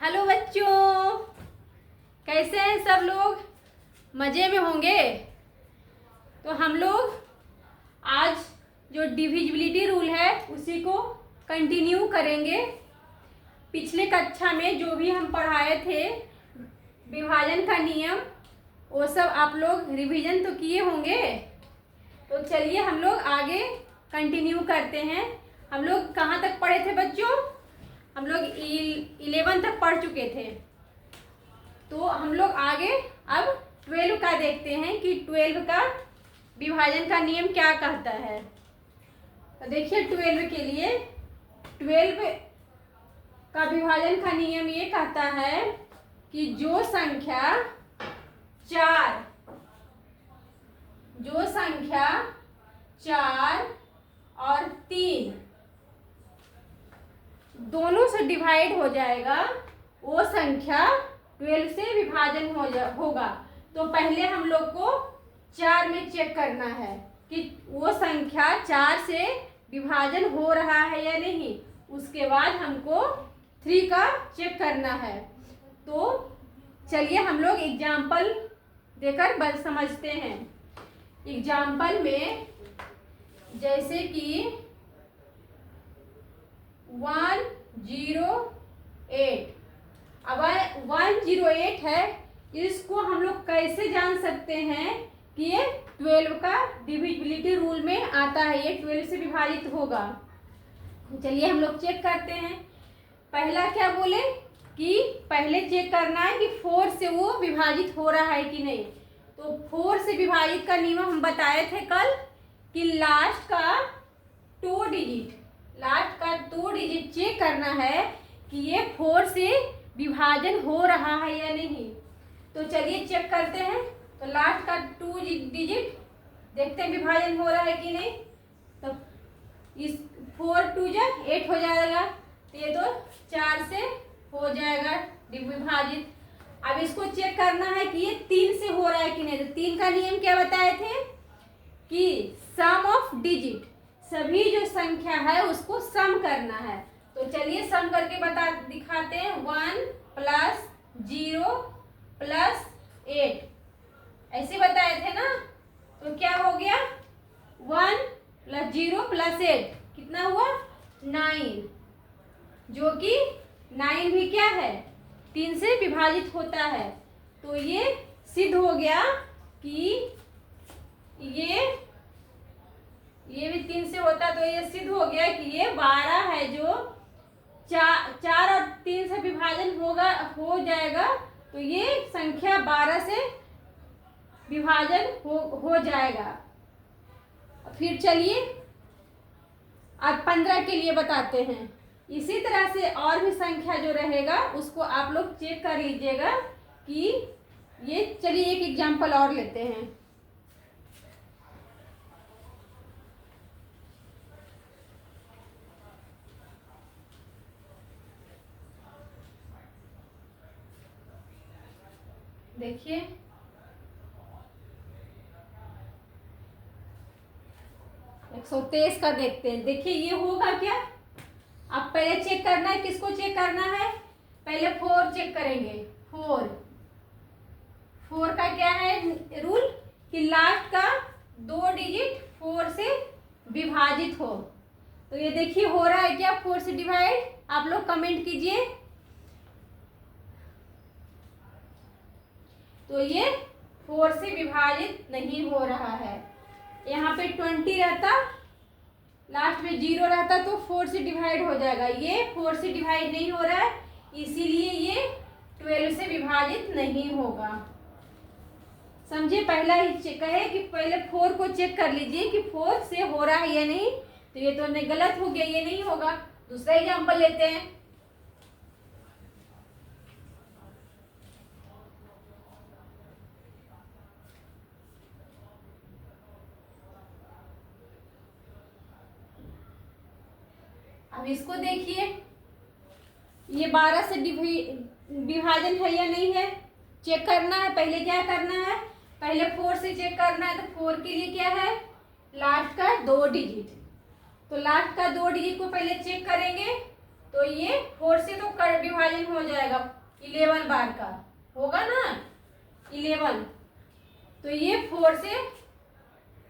Hello बच्चों, कैसे हैं सब लोग? मज़े में होंगे। तो हम लोग आज जो डिविजिबिलिटी रूल है उसी को कंटिन्यू करेंगे। पिछले कक्षा में जो भी हम पढ़ाए थे विभाजन का नियम, वो सब आप लोग रिवीजन तो किए होंगे। तो चलिए हम लोग आगे कंटिन्यू करते हैं। हम लोग कहाँ तक पढ़े थे बच्चों? हम लोग 11 तक पढ़ चुके थे। तो हम लोग आगे अब 12 का देखते हैं कि 12 का विभाजन का नियम क्या कहता है। तो देखिए 12 के लिए 12 का विभाजन का नियम ये कहता है कि जो संख्या 4 और 3 दोनों से डिवाइड हो जाएगा, वो संख्या 12 से विभाजन होगा। तो पहले हम लोग को 4 में चेक करना है कि वो संख्या 4 से विभाजन हो रहा है या नहीं। उसके बाद हमको 3 का चेक करना है। तो चलिए हम लोग एग्जाम्पल देकर समझते हैं। एग्जाम्पल में जैसे कि 108, अब 108 है, इसको हम लोग कैसे जान सकते हैं कि ये 12 का डिविजिबिलिटी रूल में आता है, ये 12 से विभाजित होगा। चलिए हम लोग चेक करते हैं। पहला क्या बोले कि पहले चेक करना है कि 4 से वो विभाजित हो रहा है कि नहीं। तो 4 से विभाजित का नियम हम बताए थे कल कि लास्ट का 2 डिजिट चेक करना है कि ये 4 से विभाजन हो रहा है या नहीं। तो चलिए चेक करते हैं। तो लास्ट का 2 डिजिट देखते हैं विभाजन हो रहा है कि नहीं। तो इस 4 2 जा 8 हो जाएगा, तो ये तो 4 से हो जाएगा विभाजित। अब इसको चेक करना है कि ये 3 से हो रहा है कि नहीं। तो 3 का नियम क्या बताए थे कि सम ऑफ डिजिट, सभी जो संख्या है उसको सम करना है। तो चलिए सम करके दिखाते हैं। 1 + 0 + 8 ऐसे बताए थे ना। तो क्या हो गया 1 + 0 + 8 कितना हुआ 9, जो कि 9 भी क्या है 3 से विभाजित होता है। तो ये सिद्ध हो गया कि ये भी 3 से होता, तो ये सिद्ध हो गया कि ये 12 है, जो 4 और 3 से विभाजन हो जाएगा। तो ये संख्या 12 से विभाजन हो जाएगा। फिर चलिए अब 15 के लिए बताते हैं। इसी तरह से और भी संख्या जो रहेगा उसको आप लोग चेक कर लीजिएगा कि ये। चलिए एक एग्जांपल और लेते हैं। देखिए 123 का देखते हैं। देखिए ये होगा क्या। अब पहले चेक करना है, किसको चेक करना है? पहले 4 चेक करेंगे। 4 का क्या है रूल कि लास्ट का 2 डिजिट 4 से विभाजित हो। तो ये देखिए हो रहा है क्या 4 से डिवाइड? आप लोग कमेंट कीजिए। तो ये 4 से विभाजित नहीं हो रहा है। यहाँ पे 20 रहता, लास्ट में 0 रहता, तो 4 से डिवाइड हो जाएगा। ये 4 से डिवाइड नहीं हो रहा है, इसीलिए ये 12 से विभाजित नहीं होगा। समझे? पहला ही कहे कि पहले 4 को चेक कर लीजिए कि 4 से हो रहा है या नहीं। तो ये तो नहीं, गलत हो गया, ये नहीं होगा। दूसरा एग्जाम्पल लेते हैं। अब इसको देखिए, ये 12 से विभाजन है या नहीं है, चेक करना है। पहले क्या करना है, पहले 4 से चेक करना है। तो 4 के लिए क्या है लास्ट का 2 डिजिट। तो लास्ट का 2 डिजिट को पहले चेक करेंगे। तो ये 4 से तो कर विभाजन हो जाएगा 11 बार का, होगा ना 11। तो ये 4 से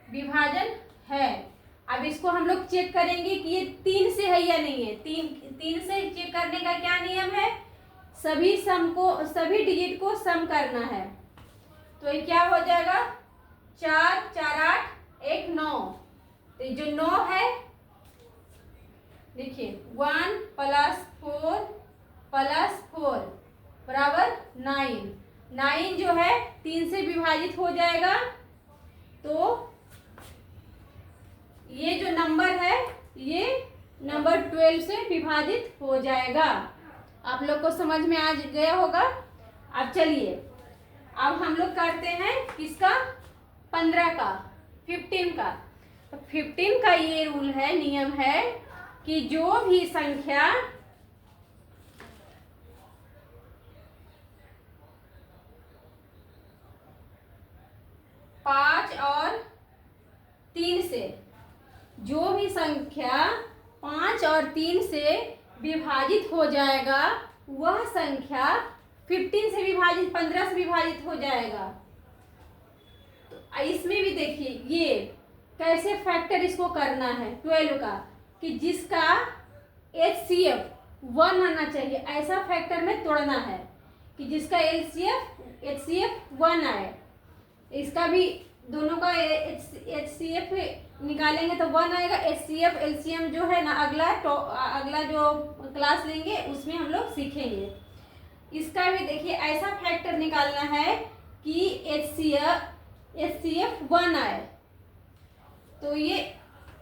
विभाजन है। अब इसको हम लोग चेक करेंगे कि ये 3 से है या नहीं है। 3 से चेक करने का क्या नियम है, सभी डिजिट को सम करना है। तो ये क्या हो जाएगा, 4 4 8 1 9। तो जो 9 है, देखिए 1 + 4 + 4 बराबर 9। 9 जो है 3 से विभाजित हो जाएगा। तो ये जो नंबर है ये नंबर 12 से विभाजित हो जाएगा। आप लोग को समझ में आ गया होगा। अब चलिए, अब हम लोग करते हैं किसका, 15 का, 15 का। तो 15 का ये रूल है, नियम है कि जो भी संख्या पाँच और 3 से, जो भी संख्या 5 और 3 से विभाजित हो जाएगा वह संख्या 15 से विभाजित 15 से विभाजित हो जाएगा। तो इसमें भी देखिए ये कैसे फैक्टर इसको करना है 12 का, कि जिसका HCF 1 आना चाहिए, ऐसा फैक्टर में तोड़ना है कि जिसका HCF 1 आए। इसका भी दोनों का HCF निकालेंगे तो 1 आएगा। HCF LCM जो है ना, अगला जो क्लास लेंगे उसमें हम लोग सीखेंगे। इसका भी देखिए ऐसा फैक्टर निकालना है कि HCF 1 आए। तो ये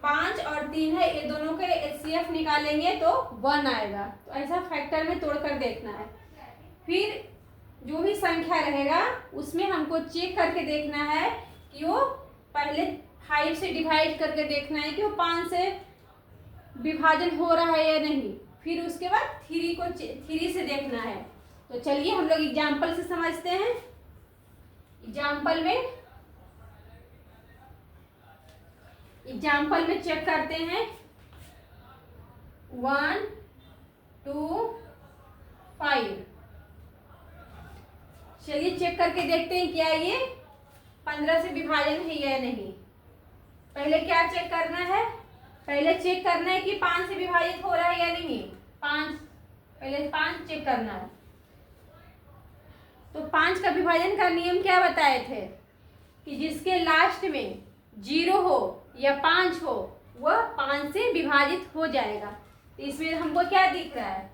5 और 3 है, ये दोनों के HCF निकालेंगे तो 1 आएगा। तो ऐसा फैक्टर में तोड़कर देखना है। फिर जो भी संख्या रहेगा उसमें हमको चेक करके देखना है कि वो पहले 5 से डिवाइड करके देखना है कि वो 5 से विभाजन हो रहा है या नहीं। फिर उसके बाद 3 से देखना है। तो चलिए हम लोग एग्जाम्पल से समझते हैं। एग्जाम्पल में चेक करते हैं 1 2 5। चलिए चेक करके देखते हैं क्या ये 15 से विभाजन है या नहीं। पहले क्या चेक करना है, पहले चेक करना है कि 5 से विभाजित हो रहा है या नहीं। 5 पहले 5 चेक करना है। तो 5 का विभाजन का नियम क्या बताए थे कि जिसके लास्ट में 0 हो या 5 हो वह 5 से विभाजित हो जाएगा। तो इसमें हमको क्या दिख रहा है,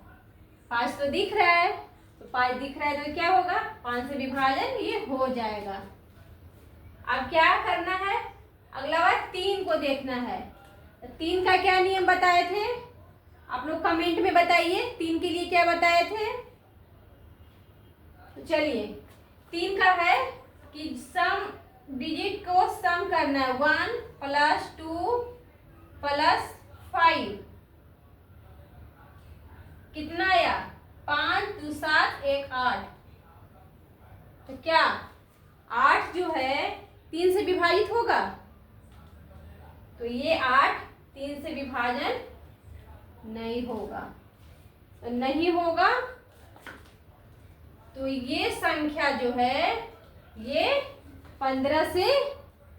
5 तो दिख रहा है। तो 5 दिख रहा है तो क्या होगा, 5 से विभाजन ये हो जाएगा। अब क्या करना है, अगला बार 3 को देखना है। तो 3 का क्या नियम बताए थे, आप लोग कमेंट में बताइए 3 के लिए क्या बताए थे। तो चलिए 3 का है कि सम डिजिट को सम करना है, 1 + 2 + 5 कितना आया, 5 2 7 1 8। तो क्या 8 जो है 3 से विभाजित होगा। तो ये 8 3 से विभाजन नहीं होगा। तो नहीं होगा तो ये संख्या जो है ये 15 से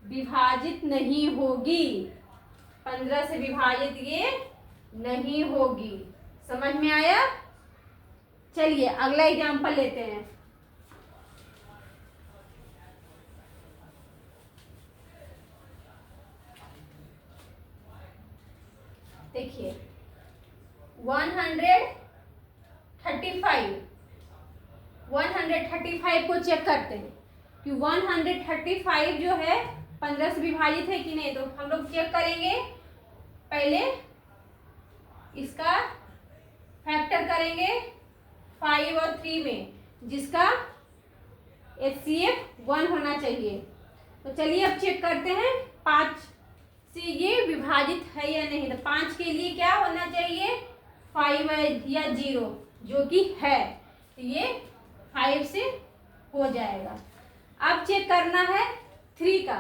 विभाजित नहीं होगी। 15 से विभाजित ये नहीं होगी। समझ में आया। चलिए अगला एग्जाम्पल लेते हैं। देखिए 135 को चेक करते हैं कि 135 जो है 15 से विभाजित है कि नहीं। तो हम लोग चेक करेंगे, पहले इसका फैक्टर करेंगे 5 और 3 में, जिसका HCF 1 होना चाहिए। तो चलिए अब चेक करते हैं 5 से ये विभाजित है या नहीं। तो 5 के लिए क्या होना चाहिए, 5 या 0 जो कि है। तो ये 5 से हो जाएगा। अब चेक करना है 3 का।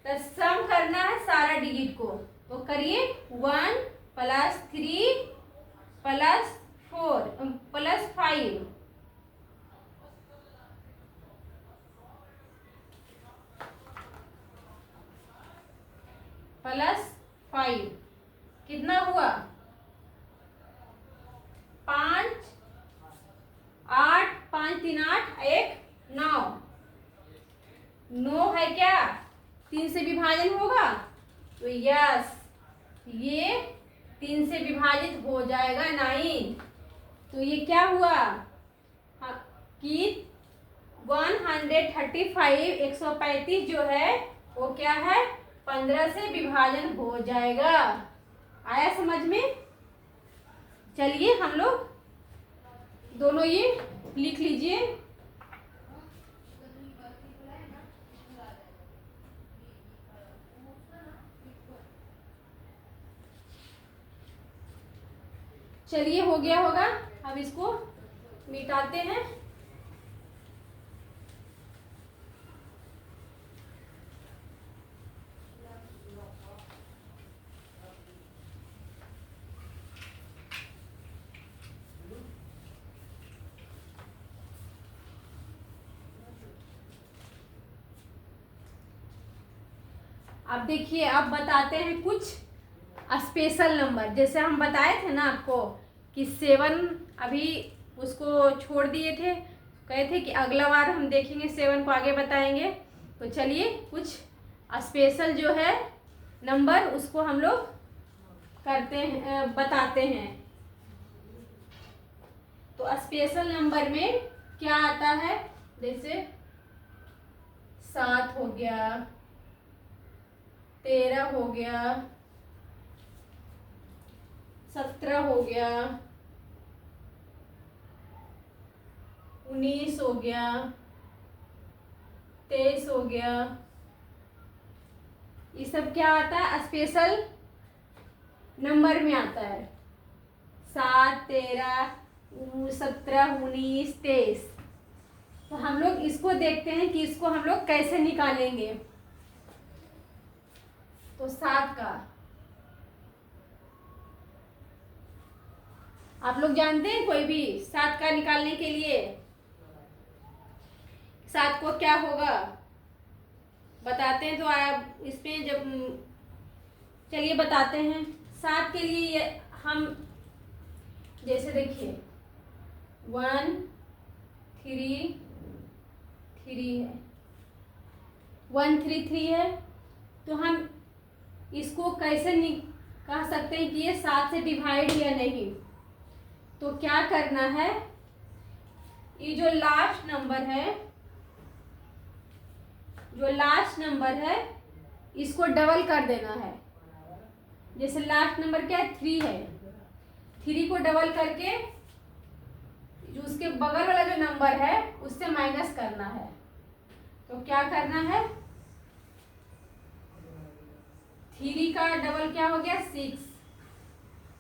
तो सम करना है सारा डिजिट को। तो करिए 1 + 3 + 4 प्लस 5 प्लस 5 कितना हुआ? 5 8 5 3 8 1 9 9 है क्या? 3 से विभाजन होगा तो यस ये 3 से विभाजित हो जाएगा 9। तो ये क्या हुआ कि 135 135 जो है वो क्या है 15 से विभाजन हो जाएगा। आया समझ में? चलिए हम लोग दोनों ये लिख लीजिए। चलिए हो गया होगा, अब इसको मिटाते हैं। अब देखिए, अब बताते हैं कुछ स्पेशल नंबर। जैसे हम बताए थे ना आपको कि 7 अभी उसको छोड़ दिए थे, कहे थे कि अगला बार हम देखेंगे 7 को, आगे बताएंगे। तो चलिए कुछ स्पेशल जो है नंबर उसको हम लोग करते हैं, बताते हैं। तो स्पेशल नंबर में क्या आता है? जैसे 7 हो गया, 13 हो गया, 17 हो गया, 19 हो गया, 23 हो गया। ये सब क्या आता है? स्पेशल नंबर में आता है। 7 13 17 19 23। तो हम लोग इसको देखते हैं कि इसको हम लोग कैसे निकालेंगे। तो 7 का आप लोग जानते हैं कोई भी 7 का निकालने के लिए 7 को क्या होगा बताते हैं। तो आप इसमें जब चलिए बताते हैं। 7 के लिए हम जैसे देखिए 1 3 3 है, 1 3 3 है। तो हम इसको कैसे कह सकते हैं कि ये 7 से डिवाइड या नहीं? तो क्या करना है, ये जो लास्ट नंबर है इसको डबल कर देना है। जैसे लास्ट नंबर क्या है? 3 है, 3 को डबल करके जो उसके बगल वाला जो नंबर है उससे माइनस करना है। तो क्या करना है? 3 का डबल क्या हो गया? 6।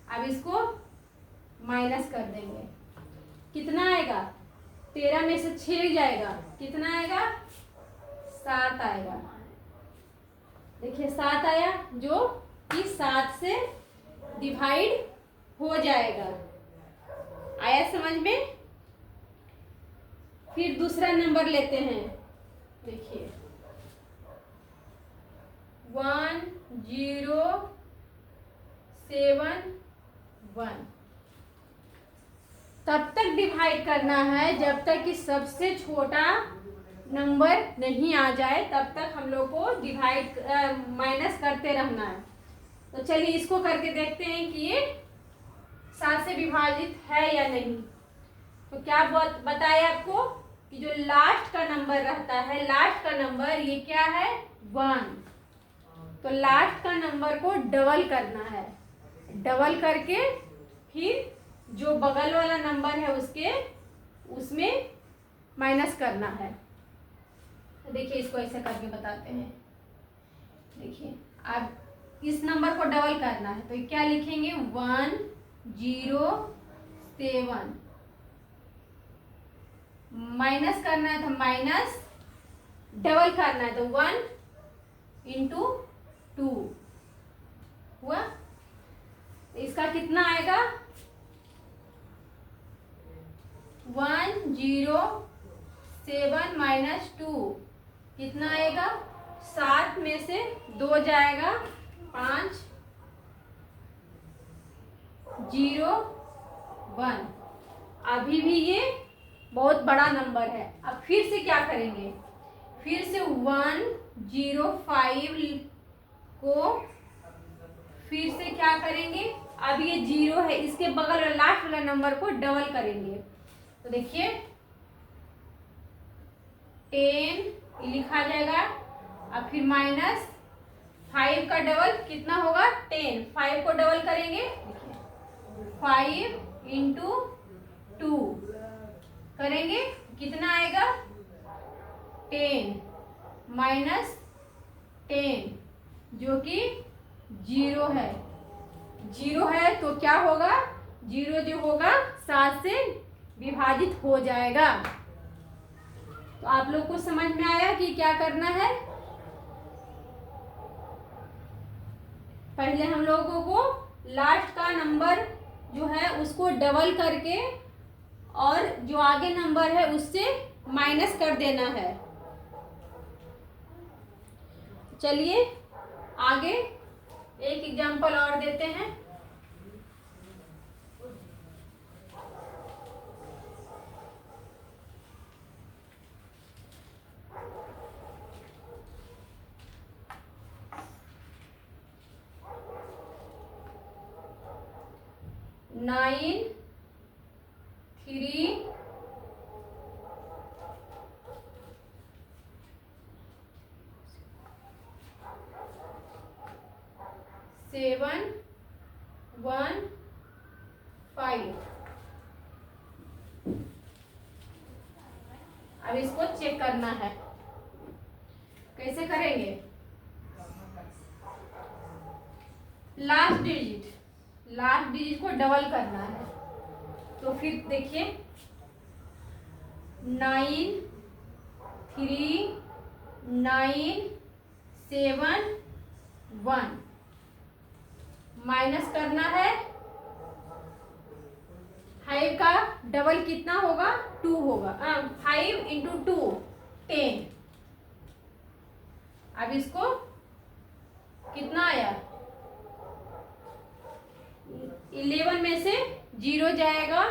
अब इसको माइनस कर देंगे, कितना आएगा? 13 में से 6 जाएगा, कितना आएगा? 7 आएगा। देखिए 7 आया, जो कि 7 से डिवाइड हो जाएगा। आया समझ में? फिर दूसरा नंबर लेते हैं। देखिए 1 0 7 1। तब तक डिवाइड करना है जब तक कि सबसे छोटा नंबर नहीं आ जाए, तब तक हम लोग को डिवाइड माइनस करते रहना है। तो चलिए इसको करके देखते हैं कि ये 7 से विभाजित है या नहीं। तो क्या बताया आपको कि जो लास्ट का नंबर रहता है, लास्ट का नंबर ये क्या है? 1। तो लास्ट का नंबर को डबल करना है, डबल करके फिर जो बगल वाला नंबर है उसमें माइनस करना है। तो देखिए इसको ऐसे करके बताते हैं। देखिए अब इस नंबर को डबल करना है, तो क्या लिखेंगे? 1 0 7। माइनस करना है तो माइनस, डबल करना है तो 1 इंटू 2 हुआ। इसका कितना आएगा? 107 माइनस 2 कितना आएगा? 7 में से 2 जाएगा, 5 0 1। अभी भी ये बहुत बड़ा नंबर है। अब फिर से क्या करेंगे? फिर से 105 को फिर से क्या करेंगे? अब ये 0 है, इसके बगल वाला लास्ट वाला नंबर को डबल करेंगे। तो देखिए 10 लिखा जाएगा। अब फिर माइनस 5 का डबल कितना होगा? 10। 5 को डबल करेंगे, 5 इंटू 2 करेंगे, कितना आएगा? 10 माइनस 10 जो कि 0 है। 0 है तो क्या होगा? 0 जो होगा 7 से विभाजित हो जाएगा। तो आप लोग को समझ में आया कि क्या करना है? पहले हम लोगों को लास्ट का नंबर जो है उसको डबल करके और जो आगे नंबर है उससे माइनस कर देना है। चलिए आगे एक एग्जांपल और देते हैं। नाइन 3 7 1 5। अब इसको चेक करना है, कैसे करेंगे? लास्ट डिजिट को डबल करना है। तो फिर देखिए 9 3 9 7 1 माइनस करना है। 5 का डबल कितना होगा? 2 होगा। 5 इंटू 2 10। अब इसको कितना आया? 11 में से 0 जाएगा,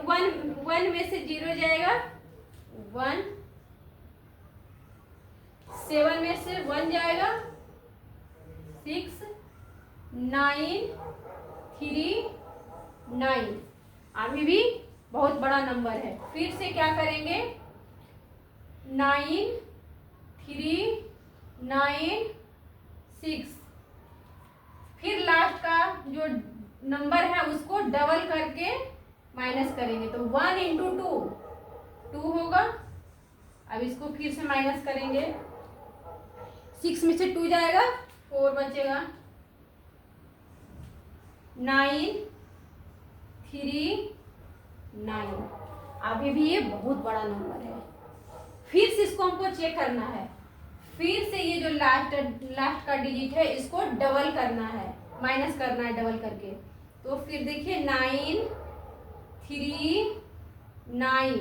1 में से 0 जाएगा 1। 7 में से 1 जाएगा 6 9 3 9। अभी भी बहुत बड़ा नंबर है। फिर से क्या करेंगे? 9 3 9 6। फिर लास्ट का जो नंबर है उसको डबल करके माइनस करेंगे। तो 1 इंटू 2 होगा। अब इसको फिर से माइनस करेंगे। 6 में से 2 जाएगा, 4 बचेगा। 9 3 9। अभी भी ये बहुत बड़ा नंबर है। फिर से इसको हमको चेक करना है। फिर से ये जो लास्ट का डिजिट है इसको डबल करना है, माइनस करना है डबल करके। तो फिर देखिए 9 3 9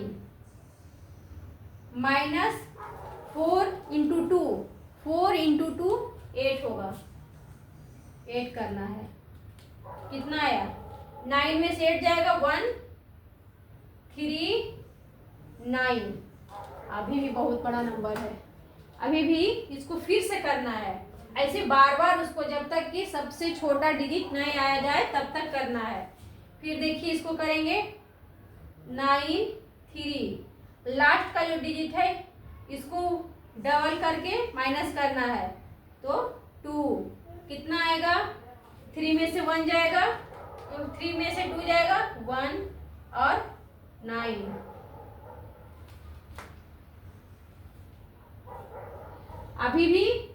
माइनस 4 इंटू 2, 4 इंटू 2 8 होगा। 8 करना है, कितना आया? 9 में से 8 जाएगा 1 3 9। अभी भी बहुत बड़ा नंबर है। अभी भी इसको फिर से करना है। ऐसे बार बार उसको जब तक कि सबसे छोटा डिजिट नहीं आया जाए तब तक करना है। फिर देखिए इसको करेंगे 9 3। लास्ट का जो डिजिट है इसको डबल करके माइनस करना है। तो 2 कितना आएगा? 3 में से 1 जाएगा, 3 में से 2 जाएगा 1 और 9। अभी भी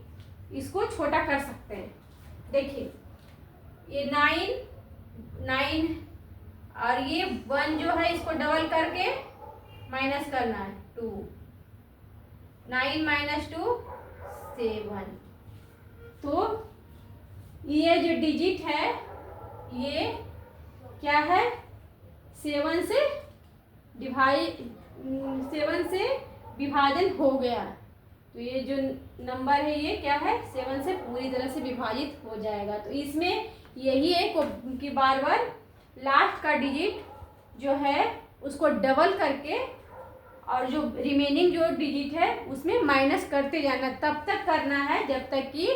इसको छोटा कर सकते हैं। देखिए ये 9 और ये 1 जो है इसको डबल करके माइनस करना है 2। 9 माइनस 2 7। तो ये जो डिजिट है ये क्या है? 7 से 7 से विभाजन हो गया। तो ये जो नंबर है ये क्या है, 7 से पूरी तरह से विभाजित हो जाएगा। तो इसमें यही है कि बार बार लास्ट का डिजिट जो है उसको डबल करके और जो रिमेनिंग जो डिजिट है उसमें माइनस करते जाना, तब तक करना है जब तक कि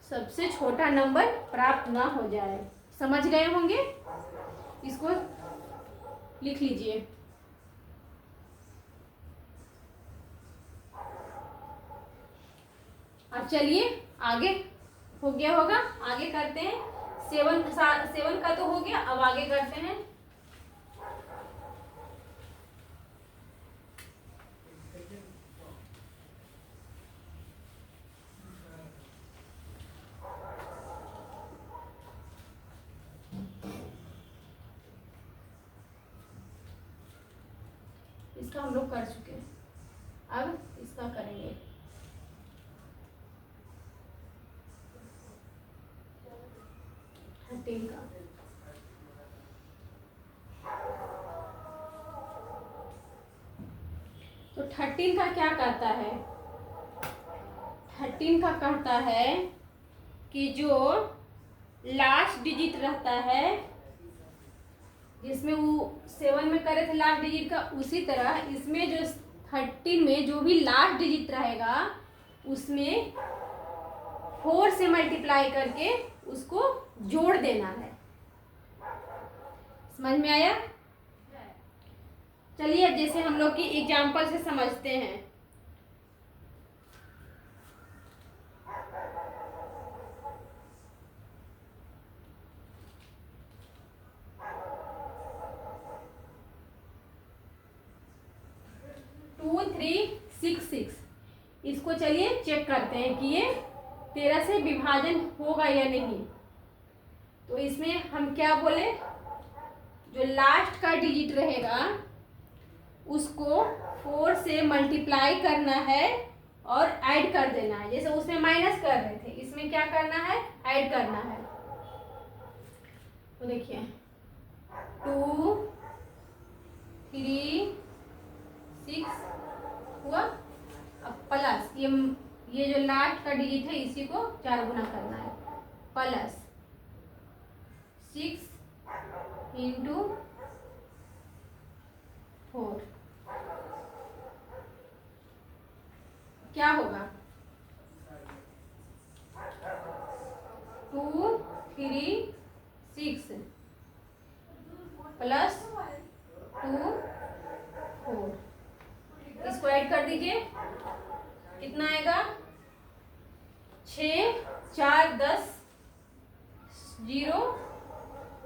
सबसे छोटा नंबर प्राप्त ना हो जाए। समझ गए होंगे? इसको लिख लीजिए। अब चलिए आगे, हो गया होगा, आगे करते हैं। 7 का तो हो गया, अब आगे करते हैं। इसका हम लोग कर चुके हैं, अब इसका करेंगे। का तो 13 का क्या कहता है? 13 का कहता है कि जो लास्ट डिजिट रहता है, जिसमें वो 7 में करे थे लास्ट डिजिट का, उसी तरह इसमें जो 13 में जो भी लास्ट डिजिट रहेगा उसमें 4 से मल्टीप्लाई करके उसको जोड़ देना है। समझ में आया? चलिए अब जैसे हम लोग की एग्जाम्पल से समझते हैं। टू 3 6 6 इसको चलिए चेक करते हैं कि ये 13 से विभाजन होगा या नहीं। तो इसमें हम क्या बोले, जो लास्ट का डिजिट रहेगा उसको 4 से मल्टीप्लाई करना है और ऐड कर देना है। जैसे उसमें माइनस कर रहे थे, इसमें क्या करना है, ऐड करना है। तो देखिए 2 3 6 हुआ। अब प्लस ये जो लास्ट का डिजिट है इसी को 4 गुना करना है, प्लस 6 इंटू 4 क्या होगा, 2 3 6 प्लस 2 4। इसको ऐड कर दीजिए, कितना आएगा, 6 4 10 0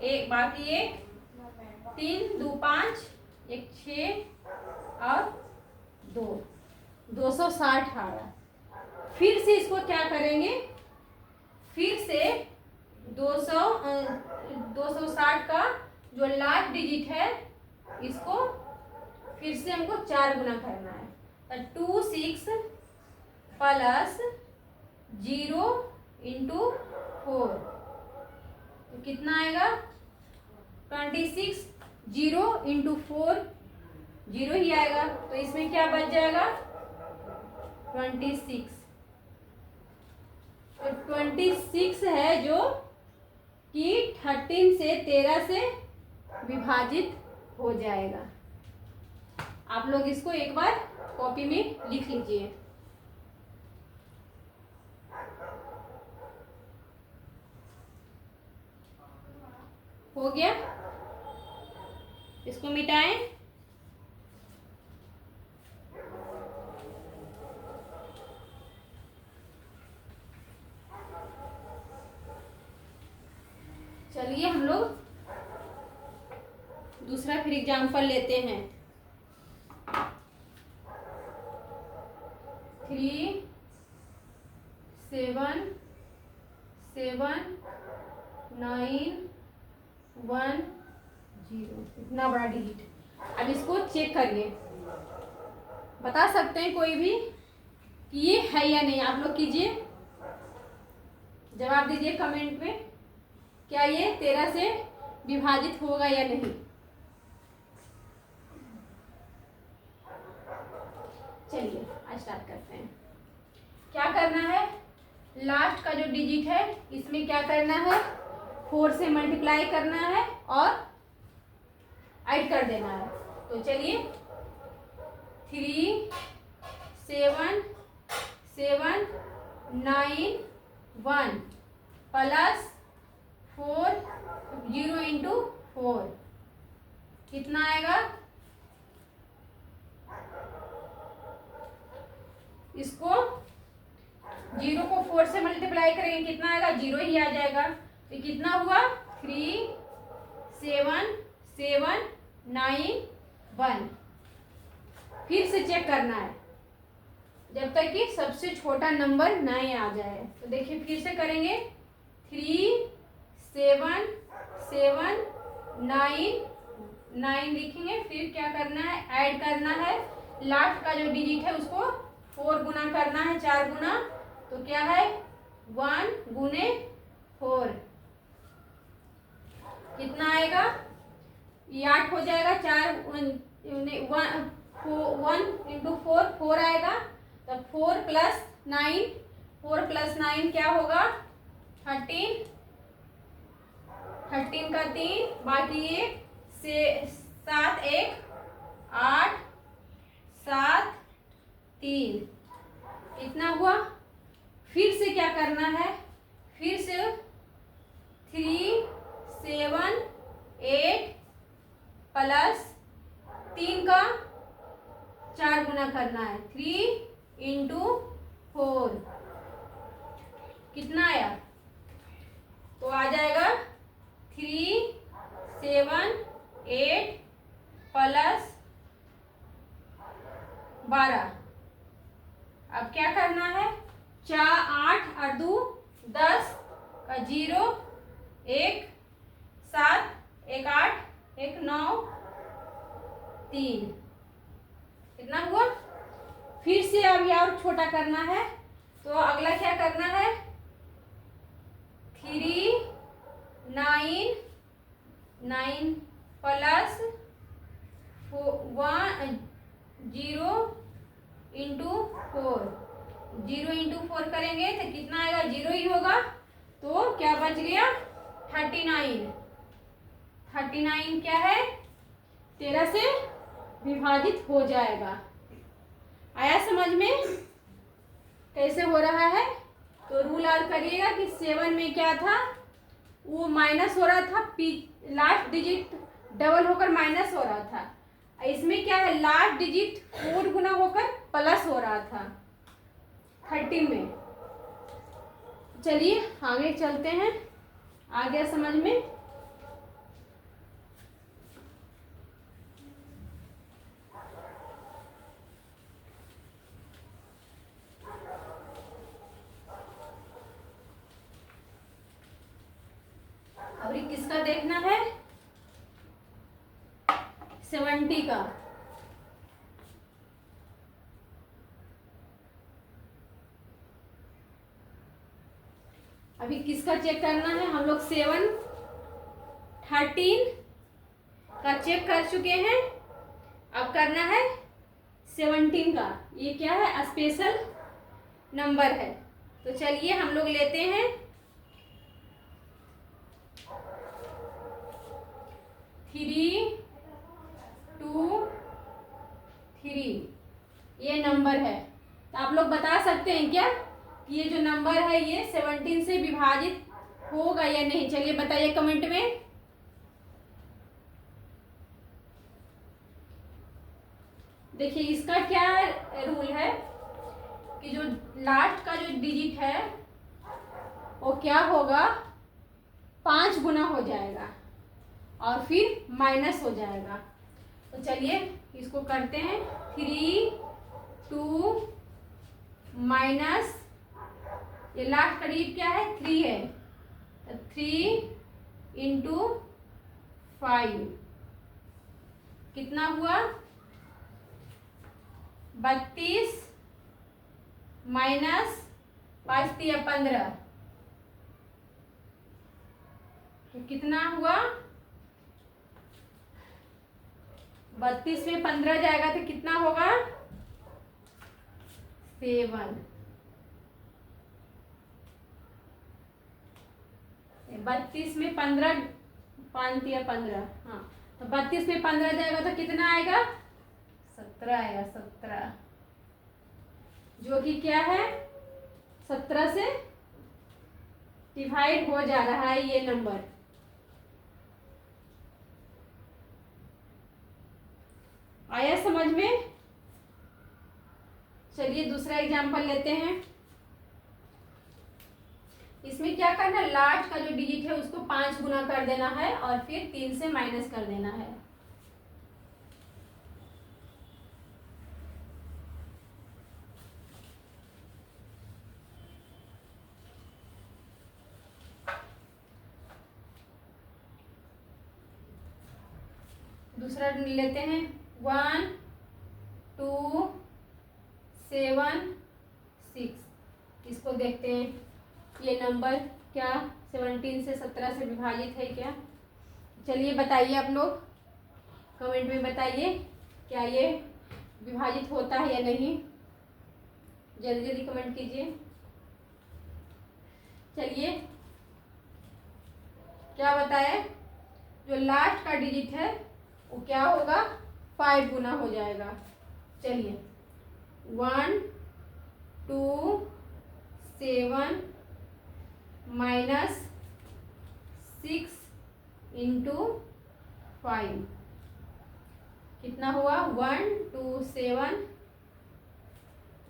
1 बाकी 1 3 2 5 1 6 और 2 260 आ रहा। फिर से इसको क्या करेंगे, फिर से 260 का जो लास्ट डिजिट है इसको फिर से हमको 4 गुना करना है। तो 2 6 प्लस 0 इंटू 4 तो कितना आएगा, 26। 0 इंटू 4 0 ही आएगा। तो इसमें क्या बच जाएगा, 26। तो 26 है जो कि 13 से 13 से विभाजित हो जाएगा। आप लोग इसको एक बार कॉपी में लिख लीजिए। हो गया, इसको मिटाएं। चलिए हम लोग दूसरा फिर एग्जाम्पल लेते हैं। 3 7 7 9 1 0 इतना बड़ा डिजिट। अब इसको चेक करिए, बता सकते हैं कोई भी कि ये है या नहीं। आप लोग कीजिए, जवाब दीजिए कमेंट में, क्या ये 13 से विभाजित होगा या नहीं। स्टार्ट करते हैं। क्या करना है, लास्ट का जो डिजिट है इसमें क्या करना है, 4 से मल्टीप्लाई करना है और ऐड कर देना है। तो चलिए 3 7 7 9 1 प्लस 4 0 इंटू 4 कितना आएगा, इसको 0 को 4 से मल्टीप्लाई करेंगे कितना आएगा, 0 ही आ जाएगा। तो कितना हुआ, 3 7 7 9 1। फिर से चेक करना है जब तक कि सबसे छोटा नंबर 9 आ जाए। तो देखिए फिर से करेंगे, 3 7 7 9 9 लिखेंगे। फिर क्या करना है, ऐड करना है, लास्ट का जो डिजिट है उसको 4 गुना करना है, 4 गुना। तो क्या है, 1 गुने 4 कितना आएगा, ये 8 हो जाएगा। 1 इंटू 4 4 आएगा। तब 4 प्लस 9 4 प्लस 9 क्या होगा, 13 13 का 3 बाकी ये से 7 1 8 7 3 कितना हुआ। फिर से क्या करना है, फिर से 3 7 8 प्लस 3 का 4 गुना करना है, 3 इंटू 4 कितना आया, तो आ जाएगा 3 7 8 प्लस 12। अब क्या करना है, 4 8 और 2 10 का 0 1 7 1 8 1 9 3 कितना हुआ। फिर से अब ये और छोटा करना है। तो अगला क्या करना है, 3 9 9 प्लस 1 0 इंटू 4 0 इंटू 4 करेंगे तो कितना आएगा, 0 ही होगा। तो क्या बच गया, 39 39 क्या है, 13 से विभाजित हो जाएगा। आया समझ में कैसे हो रहा है। तो रूल याद करिएगा कि 7 में क्या था, वो माइनस हो रहा था, लास्ट डिजिट डबल होकर माइनस हो रहा था। इसमें क्या है, लास्ट डिजिट 4 गुना होकर प्लस हो रहा था 13 में। चलिए आगे चलते हैं, आ गया समझ में। अब ये किसका देखना है, 70 का। अभी किसका चेक करना है, हम लोग 7 13 का चेक कर चुके हैं। अब करना है 17 का। ये क्या है, स्पेशल नंबर है। तो चलिए हम लोग लेते हैं 3 2 3 ये नंबर है। तो आप लोग बता सकते हैं क्या कि ये जो नंबर है ये 17 से विभाजित होगा या नहीं। चलिए बताइए कमेंट में। देखिए इसका क्या रूल है कि जो लास्ट का जो डिजिट है वो क्या होगा, 5 गुना हो जाएगा और फिर माइनस हो जाएगा। तो चलिए इसको करते हैं, 3 2 माइनस ये लास्ट का डिजिट क्या है, 3 है। तो 3 इंटू 5 कितना हुआ, 32 माइनस 5 3 15 तो कितना हुआ, 32 में 15 जाएगा तो कितना होगा, 7। 32 में 15, 5 या 15, हाँ, तो 32 में 15 जाएगा तो कितना आएगा? 17 आएगा। 17, जो कि क्या है, 17 से डिवाइड हो जा रहा है ये नंबर। आया समझ में? चलिए दूसरा एग्जांपल लेते हैं। इसमें क्या करना है, लास्ट का जो डिजिट है उसको 5 गुना कर देना है और फिर 3 से माइनस कर देना है। दूसरा लेते हैं 1 2 7 6। इसको देखते हैं ये नंबर क्या 17 से 17 से विभाजित है क्या? चलिए बताइए आप लोग, कमेंट में बताइए क्या ये विभाजित होता है या नहीं। जल्दी जल्दी कमेंट कीजिए। चलिए क्या बताए, जो लास्ट का डिजिट है वो क्या होगा, 5 गुना हो जाएगा। चलिए 1 2 7 माइनस 6 इंटू 5 कितना हुआ, 1 2 7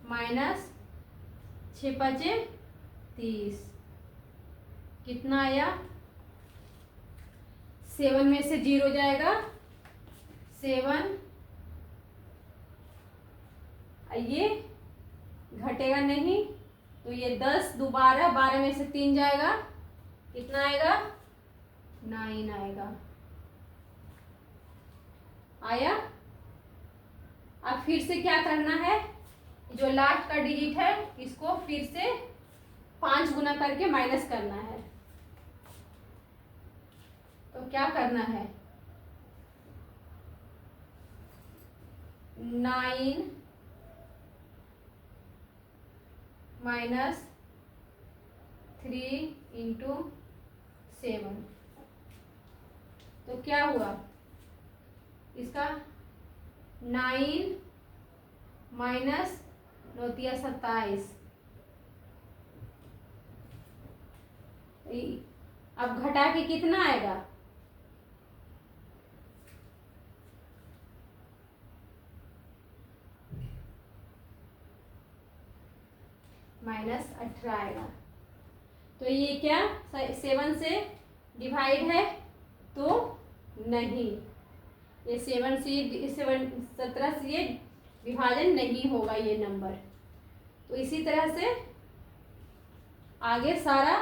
माइनस 6 5 30, कितना आया? 7 में से 0 जाएगा, 7, ये घटेगा नहीं तो ये 10 दोबारा 12 में से 3 जाएगा, कितना आएगा? 9 आएगा। आया? अब फिर से क्या करना है, जो लास्ट का डिजिट है इसको फिर से 5 गुना करके माइनस करना है। तो क्या करना है, 9 माइनस 3 इंटू 7, तो क्या हुआ इसका, 9 माइनस 9 27। अब घटा के कितना आएगा, -18 आएगा। तो ये क्या 7 से डिवाइड है तो नहीं, ये 17 से ये विभाजन नहीं होगा ये नंबर। तो इसी तरह से आगे सारा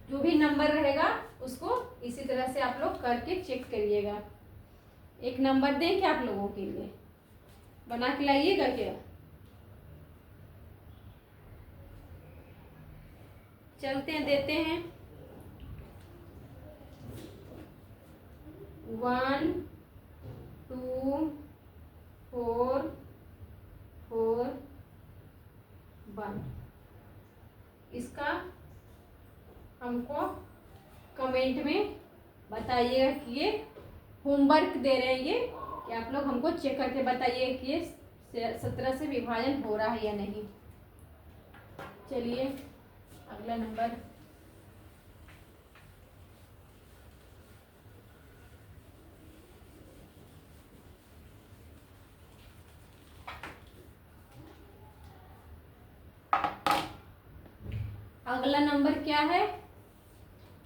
जो भी नंबर रहेगा उसको इसी तरह से आप लोग करके चेक करिएगा। एक नंबर दें क्या आप लोगों के लिए, बना के लाइएगा क्या? चलते हैं, देते हैं 1 2 4 4 1। इसका हमको कमेंट में बताइएगा कि ये होमवर्क दे रहे हैं ये, कि आप लोग हमको चेक करके बताइए कि ये 17 से विभाजन हो रहा है या नहीं। चलिए अगला नंबर, अगला नंबर क्या है,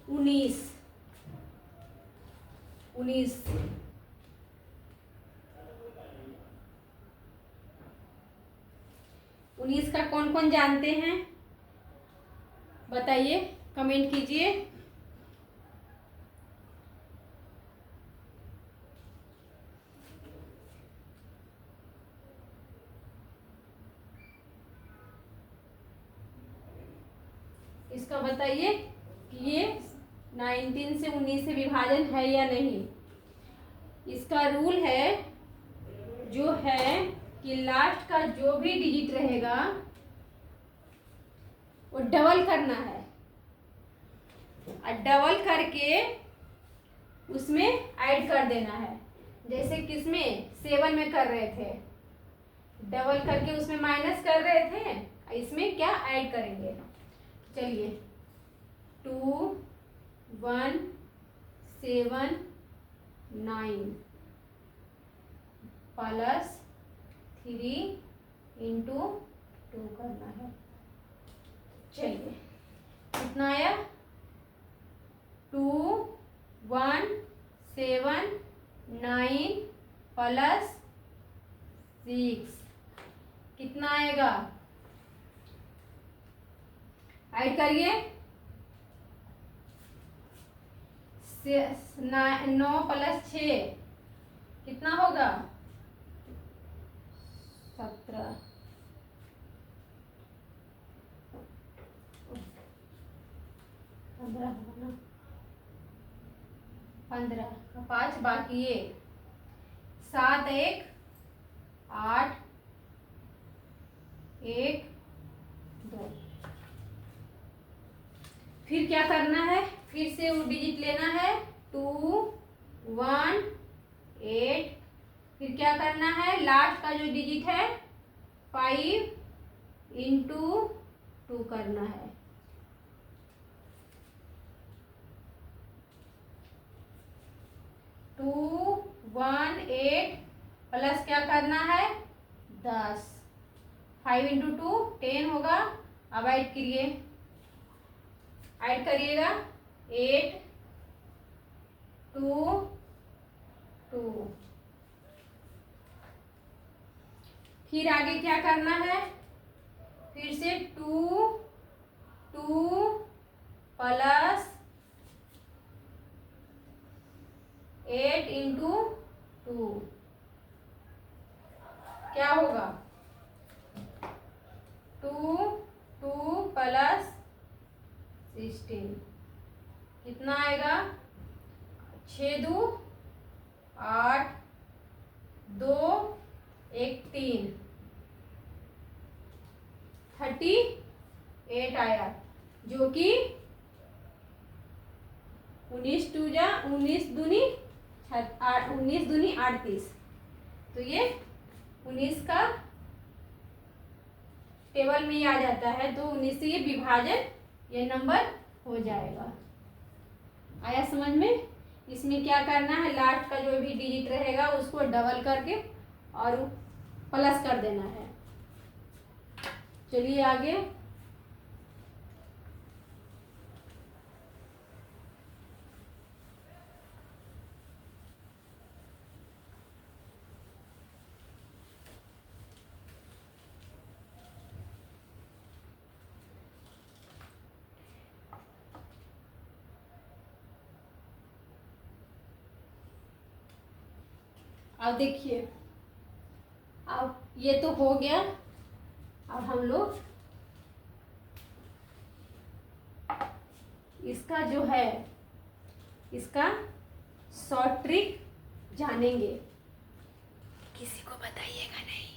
19। 19 का कौन कौन जानते हैं बताइए, कमेंट कीजिए। इसका बताइए कि ये 19 से 19 से विभाजन है या नहीं। इसका रूल है जो है कि लास्ट का जो भी डिजिट रहेगा वो डबल करना है, और डबल करके उसमें ऐड कर देना है। जैसे किसमें 7 में कर रहे थे, डबल करके उसमें माइनस कर रहे थे, इसमें क्या ऐड करेंगे। चलिए 2 1 7 9 प्लस 3 इंटू 2 करना है। चलिए कितना आया, 2 1 7 9 प्लस 6 कितना आएगा, ऐड करिए। 9 प्लस 6 कितना होगा, 17। 15 होगा ना, 15 का 5 बाकी है, 7 1 8 1 2। फिर क्या करना है, फिर से वो डिजिट लेना है 2 1 8। फिर क्या करना है, लास्ट का जो डिजिट है 5 इंटू 2 करना है। टू 1 8 प्लस क्या करना है 10, 5 इंटू 2 10 होगा। अब ऐड करिए, ऐड करिएगा 8 2 2। फिर आगे क्या करना है, फिर से 2 2 प्लस 8 इंटू 2 क्या होगा, 2 2 प्लस 16 कितना आएगा, 6 2 8 2 1 3 38 आया, जो कि 19 दूनी 38। तो ये 19 का टेबल में ही आ जाता है, तो 19 से ये विभाजन ये नंबर हो जाएगा। आया समझ में। इसमें क्या करना है, लास्ट का जो भी डिजिट रहेगा उसको डबल करके और प्लस कर देना है। चलिए आगे, अब देखिए, अब ये तो हो गया। अब हम लोग इसका जो है इसका शॉर्ट ट्रिक जानेंगे। किसी को बताइएगा नहीं,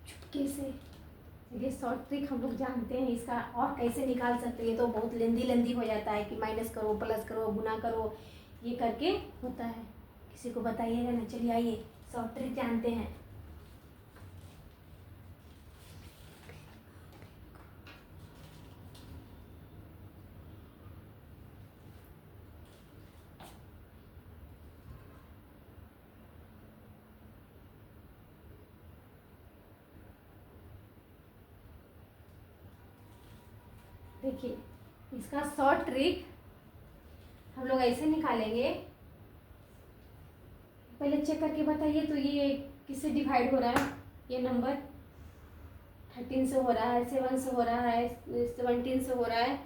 चुपके से। ये शॉर्ट ट्रिक हम लोग जानते हैं, इसका और कैसे निकाल सकते हैं। ये तो बहुत लेंदी हो जाता है कि माइनस करो प्लस करो गुना करो, ये करके होता है। किसी को बताइएगा ना। चलिए आइए शॉर्ट ट्रिक जानते हैं। देखिए इसका शॉर्ट ट्रिक हम लोग ऐसे निकालेंगे। पहले चेक करके बताइए तो ये किससे डिवाइड हो रहा है। ये नंबर 13 से हो रहा है, 7 से हो रहा है, 17 से हो रहा है।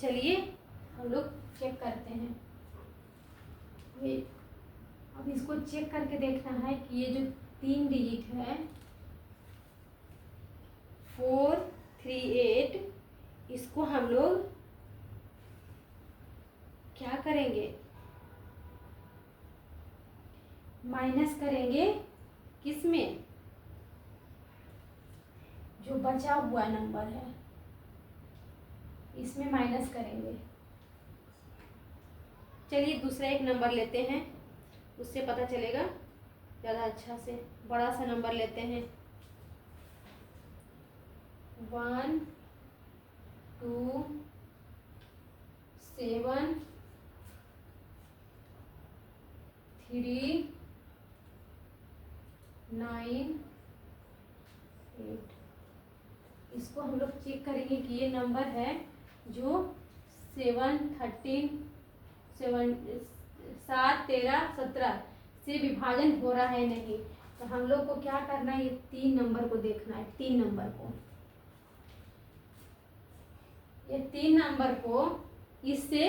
चलिए हम लोग चेक करते हैं। ये अब इसको चेक करके देखना है कि ये जो 3 डिजिट है 438, इसको हम लोग क्या करेंगे, माइनस करेंगे किस में, जो बचा हुआ नंबर है इसमें माइनस करेंगे। चलिए दूसरा एक नंबर लेते हैं, उससे पता चलेगा ज़्यादा अच्छा से। बड़ा सा नंबर लेते हैं, 1 2 7 3 9 8। इसको हम लोग चेक करेंगे कि ये नंबर है जो 7 13 17 से विभाजन हो रहा है नहीं। तो हम लोग को क्या करना है, ये 3 नंबर को देखना है। 3 नंबर को, ये 3 नंबर को इससे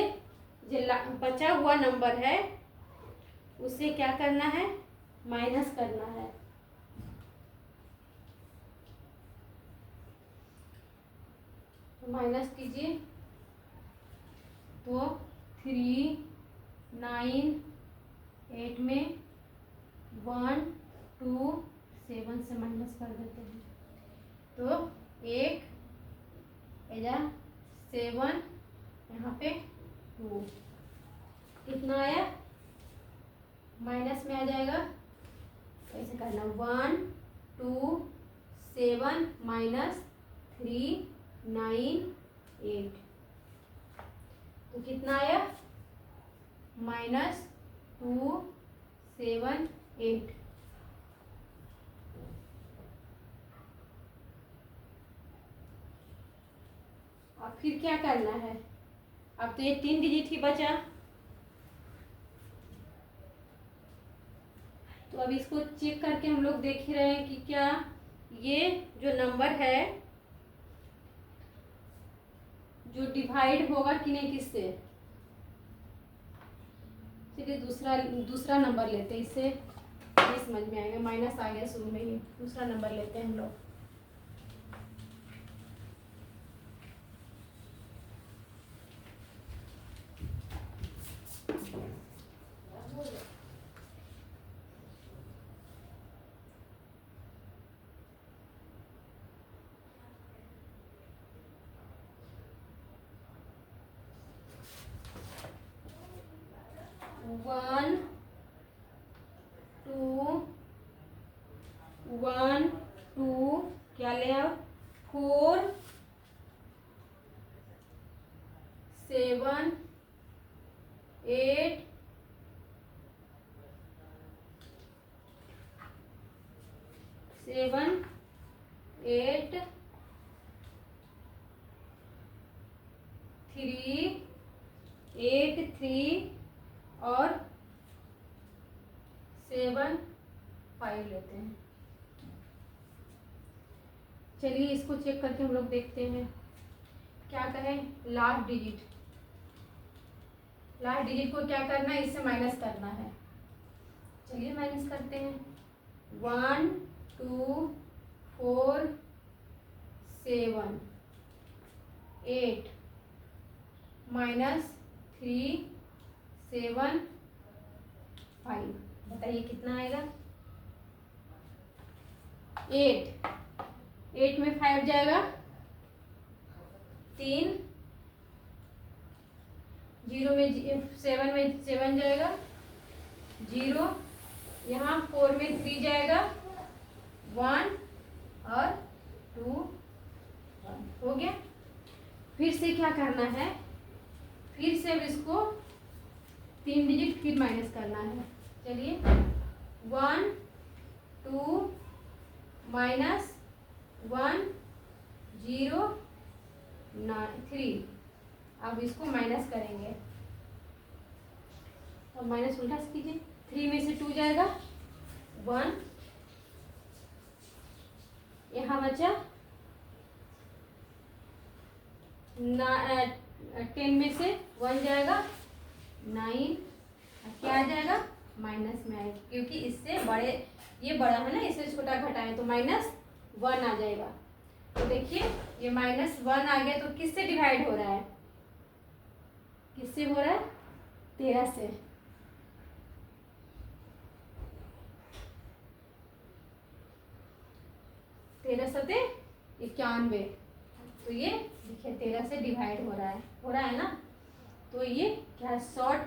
जो बचा हुआ नंबर है उसे क्या करना है, माइनस करना है। तो माइनस कीजिए, तो 3 9 8 में 1 2 7 से माइनस कर देते हैं। तो 1 7 यहाँ पे 2, कितना आया, माइनस में आ जाएगा। ऐसे करना, 1 2 7 माइनस 3 9 8, तो कितना आया, -2 7 8। और फिर क्या करना है, अब तो ये 3 डिजिट ही बचा, तो अब इसको चेक करके हम लोग देख ही रहे हैं कि क्या ये जो नंबर है जो डिवाइड होगा कि नहीं किससे। चलिए दूसरा नंबर लेते हैं, इससे ये समझ में आएगा। माइनस आ गया शुरू में ही, दूसरा नंबर लेते हैं हम लोग। वन टू क्या ले आओ, 4 7 8 7 8 3 8 3 और 7 5 लेते हैं। चलिए इसको चेक करके हम लोग देखते हैं। क्या करें, लास्ट डिजिट को क्या करना है, इससे माइनस करना है। चलिए माइनस करते हैं, 1 2 4 7 8 -3 7 5, बताइए कितना आएगा, 8 में 5 जाएगा, 3 0 में 7 में 7 जाएगा, 0 यहाँ 4 में 3 जाएगा, 1 और 2 1 हो गया। फिर से क्या करना है, फिर से अब इसको 3 डिजिट फिर माइनस करना है। चलिए 1 2 -1 0 3, अब इसको माइनस करेंगे। अब माइनस उल्टा से कीजिए, 3 में से 2 जाएगा, 1 यहाँ बचा 10 में से 1 जाएगा 9, क्या आ जाएगा माइनस में आएगा, क्योंकि इससे बड़े, ये बड़ा है ना, इससे छोटा घटाएं तो -1 आ जाएगा। तो देखिए ये -1 आ गया, तो किससे डिवाइड हो रहा है, किससे हो रहा है 13 से। 13 सते 91, तो ये देखिए 13 से डिवाइड हो रहा है ना। तो ये क्या शॉर्ट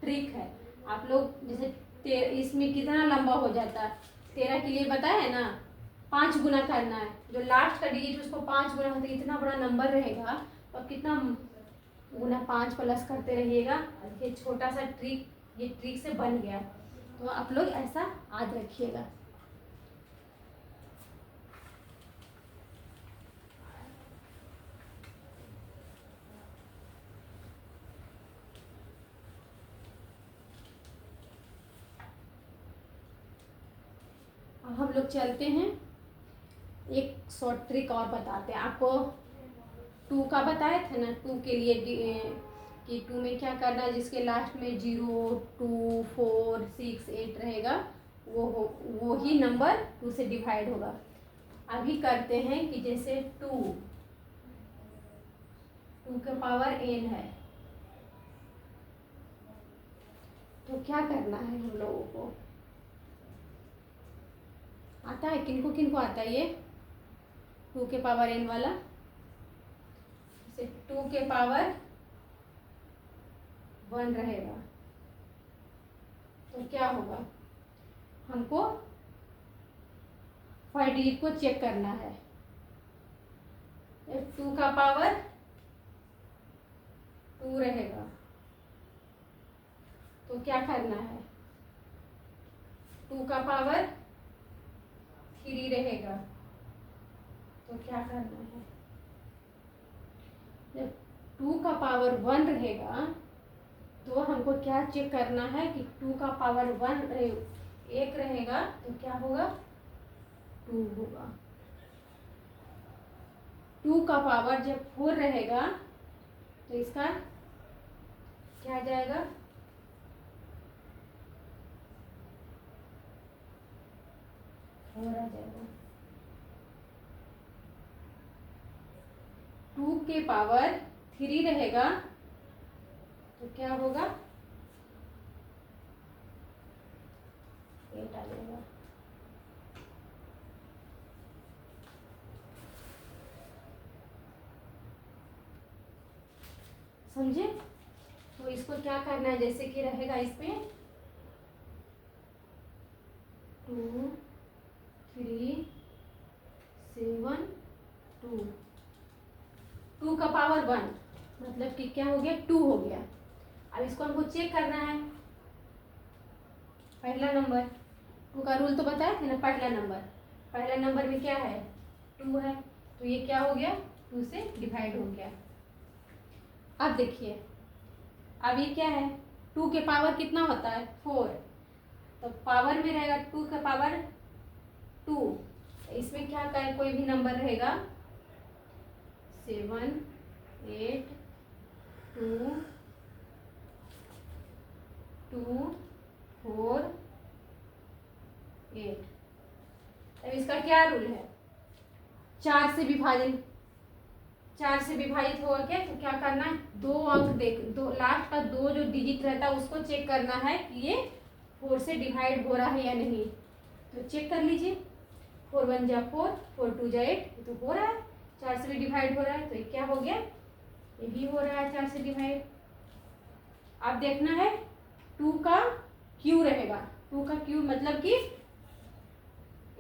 ट्रिक है। आप लोग जैसे इसमें कितना लंबा हो जाता है, 13 के लिए बताया है ना 5 गुना करना है, जो लास्ट का डिजिट उसको 5 गुना होता है, इतना बड़ा नंबर रहेगा तो अब कितना गुना 5 प्लस करते रहिएगा। ये छोटा सा ट्रिक, ये ट्रिक से बन गया, तो आप लोग ऐसा याद रखिएगा। अब हम लोग चलते हैं, एक शॉर्ट ट्रिक और बताते हैं आपको। 2 का बताए थे ना, 2 के लिए कि 2 में क्या करना है, जिसके लास्ट में 0, 2, 4, 6, 8 रहेगा वो ही नंबर 2 से डिवाइड होगा। अभी करते हैं कि जैसे 2 के पावर n है, तो क्या करना है हम लोगों को, आता है किनको किनको आता है ये 2 के पावर n वाला। जैसे 2 के पावर 1 रहेगा तो क्या होगा, हमको फर्स्ट डिजिट को चेक करना है। 2 का पावर 2 रहेगा तो क्या करना है, 2 का पावर 3 रहेगा तो क्या करना है, जब 2 का पावर 1 रहेगा तो हमको क्या चेक करना है कि 2 का पावर 1 रहेगा तो क्या होगा 2 होगा। 2 का पावर जब 4 रहेगा तो इसका क्या आ जाएगा, आ जाएगा। 2 के पावर 3 रहेगा तो क्या होगा 8 आ जाएगा। समझे? तो इसको क्या करना है, जैसे कि रहेगा इसमें 2, 3, 7, 2, 2 का पावर 1 मतलब कि क्या हो गया 2 हो गया। अब इसको हमको चेक करना है, पहला नंबर 2 का रूल तो बताया थे ना, पहला नंबर में क्या है 2 है, तो ये क्या हो गया 2 से डिवाइड हो गया। अब देखिए, अब ये क्या है 2 के पावर कितना होता है 4, तो पावर में रहेगा 2 का पावर 2, इसमें क्या करें कोई भी नंबर रहेगा 7, 8, 2, 2, 4, 8। अब इसका क्या रूल है, 4 से विभाजित हो गया तो क्या करना है, 2 अंक देख, दो लास्ट का 2 जो डिजिट रहता है उसको चेक करना है कि ये 4 से डिवाइड हो रहा है या नहीं। तो चेक कर लीजिए, 4 1 जा 4, 4 2 जा 8, ये तो हो रहा है, 4 से भी डिवाइड हो रहा है, तो ये क्या हो गया, ये भी हो रहा है 4 से डिवाइड। अब देखना है 2 का क्यू रहेगा, 2 का क्यू मतलब कि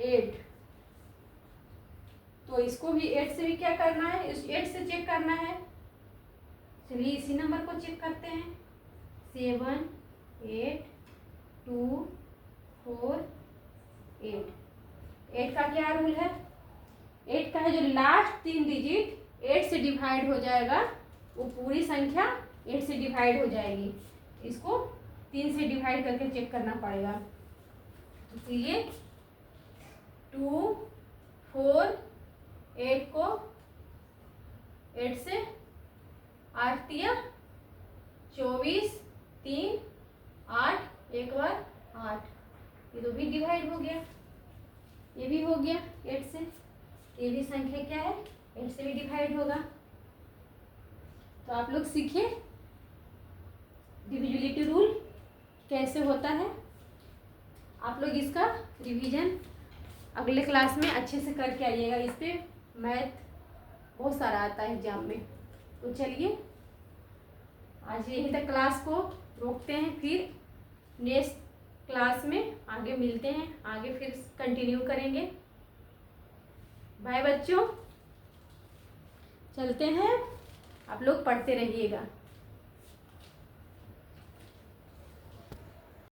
8, तो इसको भी 8 से भी क्या करना है, इस 8 से चेक करना है। चलिए इसी नंबर को चेक करते हैं, 7, 8, 2, 4, 8। 8 का क्या रूल है, 8 का है जो लास्ट 3 डिजिट 8 से डिवाइड हो जाएगा, वो पूरी संख्या 8 से डिवाइड हो जाएगी, इसको 3 से डिवाइड करके चेक करना पड़ेगा। इसलिए 2, 4, 8 को 8 से 8 तिया 24, 3 8, एक बार 8। ये तो भी डिवाइड हो गया, ये भी हो गया 8 से। ये भी संख्या क्या है, 8 से भी डिवाइड होगा। तो आप लोग सीखे डिविजिबिलिटी रूल कैसे होता है। आप लोग इसका रिवीजन अगले क्लास में अच्छे से करके आइएगा। इस पे मैथ बहुत सारा आता है एग्जाम में। तो चलिए आज यहीं तक क्लास को रोकते हैं, फिर नेक्स्ट क्लास में आगे मिलते हैं, आगे फिर कंटिन्यू करेंगे। बाय बच्चों, चलते हैं, आप लोग पढ़ते रहिएगा।